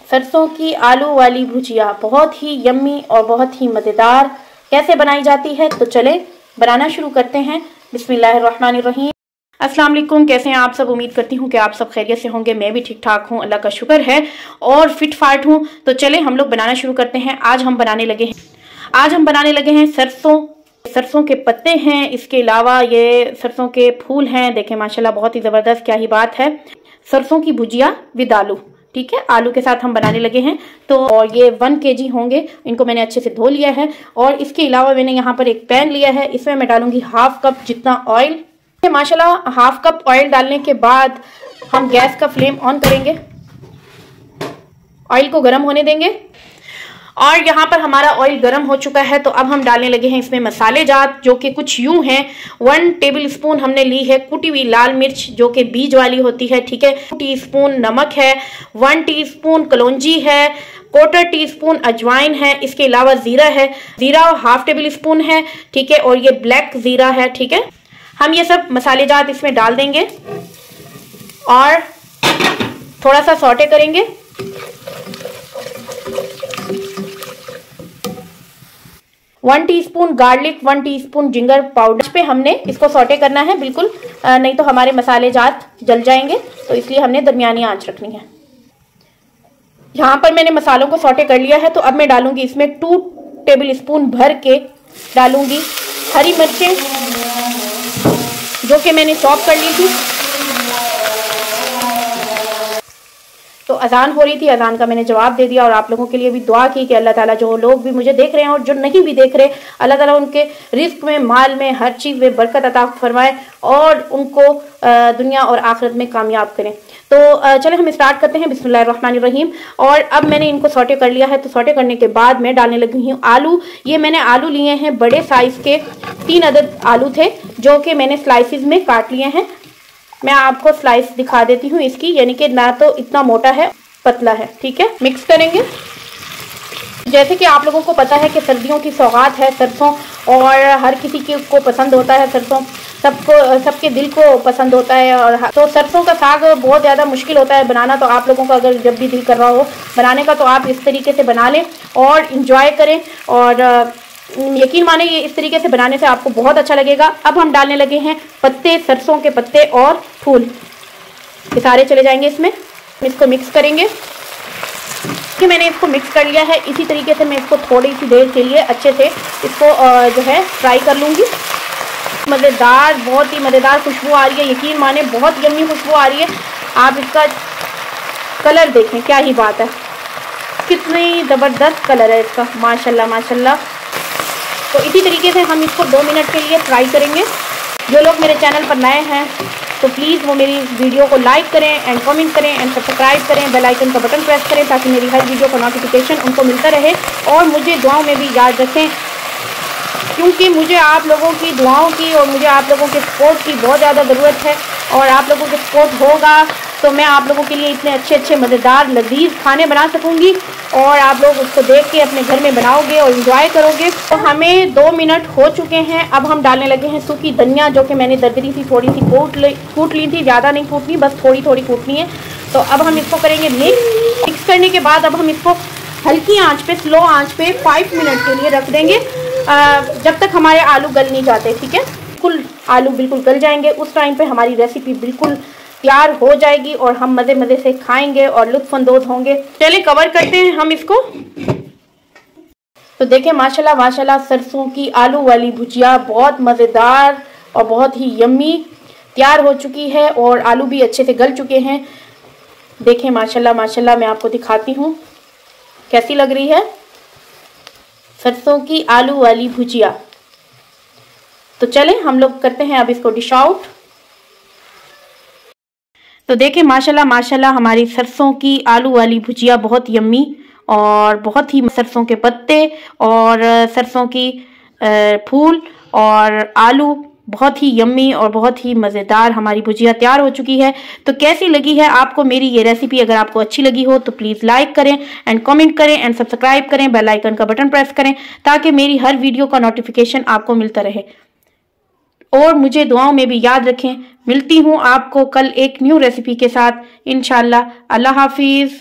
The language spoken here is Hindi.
सरसों की आलू वाली भुजिया बहुत ही यम्मी और बहुत ही मज़ेदार कैसे बनाई जाती है, तो चलें बनाना शुरू करते हैं। बिस्मिल्लाहिर्रहमानिर्रहीम। अस्सलाम वालेकुम, कैसे हैं आप सब। उम्मीद करती हूँ कि आप सब खैरियत से होंगे। मैं भी ठीक ठाक हूँ, अल्लाह का शुक्र है, और फिट फाट हूँ। तो चलें हम लोग बनाना शुरू करते हैं। आज हम बनाने लगे हैं सरसों के पत्ते हैं, इसके अलावा ये सरसों के फूल हैं। देखें माशाल्लाह बहुत ही ज़बरदस्त, क्या ही बात है। सरसों की भुजिया विद आलू, ठीक है, आलू के साथ हम बनाने लगे हैं। तो और ये 1 kg होंगे। इनको मैंने अच्छे से धो लिया है। और इसके अलावा मैंने यहाँ पर एक पैन लिया है, इसमें मैं डालूंगी 1/2 कप जितना ऑयल। माशाल्लाह 1/2 कप ऑयल डालने के बाद हम गैस का फ्लेम ऑन करेंगे, ऑयल को गर्म होने देंगे। और यहाँ पर हमारा ऑयल गर्म हो चुका है, तो अब हम डालने लगे हैं इसमें मसाले जात, जो कि कुछ यूं हैं। 1 टेबलस्पून हमने ली है कुटी हुई लाल मिर्च, जो कि बीज वाली होती है, ठीक है। 2 टीस्पून नमक है, 1 टीस्पून कलौंजी है, 1/4 टीस्पून अजवाइन है। इसके अलावा जीरा है, जीरा 1/2 टेबलस्पून है, ठीक है। और ये ब्लैक जीरा है, ठीक है। हम ये सब मसाले जात इसमें डाल देंगे और थोड़ा सा सौटे करेंगे। One teaspoon garlic, 1 teaspoon ginger powder पे हमने इसको सौटे करना है बिल्कुल, नहीं तो हमारे मसाले जात जल जाएंगे, तो इसलिए हमने दरमियानी आंच रखनी है। यहाँ पर मैंने मसालों को सौटे कर लिया है, तो अब मैं डालूंगी इसमें 2 टेबलस्पून भर के डालूंगी हरी मिर्चें, जो कि मैंने चॉप कर ली थी। तो अजान हो रही थी, अजान का मैंने जवाब दे दिया और आप लोगों के लिए भी दुआ की कि अल्लाह ताला, जो लोग भी मुझे देख रहे हैं और जो नहीं भी देख रहे, अल्लाह ताला उनके रिस्क में, माल में, हर चीज़ में बरकत अता फरमाए और उनको दुनिया और आखिरत में कामयाब करें। तो चले हम स्टार्ट करते हैं। बिस्मिल्लाहिर्रहमानिर्रहीम। और अब मैंने इनको सौटे कर लिया है, तो सौटे करने के बाद मैं डालने लगी हूँ आलू। ये मैंने आलू लिए हैं बड़े साइज़ के, 3 अदद आलू थे, जो कि मैंने स्लाइसिस में काट लिए हैं। मैं आपको स्लाइस दिखा देती हूँ इसकी, यानी कि ना तो इतना मोटा है, पतला है, ठीक है। मिक्स करेंगे। जैसे कि आप लोगों को पता है कि सर्दियों की सौगात है सरसों, और हर किसी को पसंद होता है सरसों, सबके दिल को पसंद होता है। और तो सरसों का साग बहुत ज़्यादा मुश्किल होता है बनाना, तो आप लोगों का अगर जब भी दिल कर रहा हो बनाने का, तो आप इस तरीके से बना लें और इंजॉय करें। और यकीन माने ये इस तरीके से बनाने से आपको बहुत अच्छा लगेगा। अब हम डालने लगे हैं पत्ते, सरसों के पत्ते और फूल, ये सारे चले जाएंगे इसमें। इसको मिक्स करेंगे कि मैंने इसको मिक्स कर लिया है। इसी तरीके से मैं इसको थोड़ी सी देर के लिए अच्छे से इसको जो है फ्राई कर लूँगी। मज़ेदार, बहुत ही मज़ेदार खुशबू आ रही है, यकीन माने बहुत यम्मी खुशबू आ रही है। आप इसका कलर देखें, क्या ही बात है, कितनी ज़बरदस्त कलर है इसका, माशाल्लाह माशाल्लाह। तो इसी तरीके से हम इसको 2 मिनट के लिए फ्राई करेंगे। जो लोग मेरे चैनल पर नए हैं, तो प्लीज़ वो मेरी वीडियो को लाइक करें एंड कमेंट करें एंड सब्सक्राइब करें, बेल आइकन का बटन प्रेस करें, ताकि मेरी हर वीडियो का नोटिफिकेशन उनको मिलता रहे। और मुझे दुआओं में भी याद रखें, क्योंकि मुझे आप लोगों की दुआओं की और मुझे आप लोगों के सपोर्ट की बहुत ज़्यादा ज़रूरत है। और आप लोगों के सपोर्ट होगा तो मैं आप लोगों के लिए इतने अच्छे अच्छे मज़ेदार लजीज खाने बना सकूँगी, और आप लोग उसको देख के अपने घर में बनाओगे और इंजॉय करोगे। तो हमें 2 मिनट हो चुके हैं। अब हम डालने लगे हैं सूखी धनिया, जो कि मैंने दरदरी सी थोड़ी सी कूट ली थी, ज़्यादा नहीं कूटनी, बस थोड़ी थोड़ी कूटनी है। तो अब हम इसको करेंगे मिक्स करने के बाद अब हम इसको हल्की आंच पे, स्लो आंच पे 5 मिनट के लिए रख देंगे, जब तक हमारे आलू गल नहीं जाते, ठीक है। बिल्कुल आलू बिल्कुल गल जाएंगे, उस टाइम पे हमारी रेसिपी बिल्कुल तैयार हो जाएगी और हम मज़े मज़े से खाएंगे और लुत्फ़अंदोज़ होंगे। चलिए कवर करते हैं हम इसको। तो देखें माशाल्लाह माशाल्लाह, सरसों की आलू वाली भुजिया बहुत मज़ेदार और बहुत ही यम्मी तैयार हो चुकी है, और आलू भी अच्छे से गल चुके हैं। देखें माशाल्लाह माशाल्लाह, मैं आपको दिखाती हूँ कैसी लग रही है सरसों की आलू वाली भुजिया। तो चलें हम लोग करते हैं अब इसको डिश आउट। तो देखें माशाल्लाह माशाल्लाह, हमारी सरसों की आलू वाली भुजिया बहुत यम्मी और बहुत ही, सरसों के पत्ते और सरसों की फूल और आलू, बहुत ही यम्मी और बहुत ही मज़ेदार हमारी भुजिया तैयार हो चुकी है। तो कैसी लगी है आपको मेरी ये रेसिपी? अगर आपको अच्छी लगी हो तो प्लीज़ लाइक करें एंड कमेंट करें एंड सब्सक्राइब करें, बेल आइकन का बटन प्रेस करें, ताकि मेरी हर वीडियो का नोटिफिकेशन आपको मिलता रहे। और मुझे दुआओं में भी याद रखें। मिलती हूँ आपको कल एक न्यू रेसिपी के साथ इंशाल्लाह। अल्लाह हाफिज़।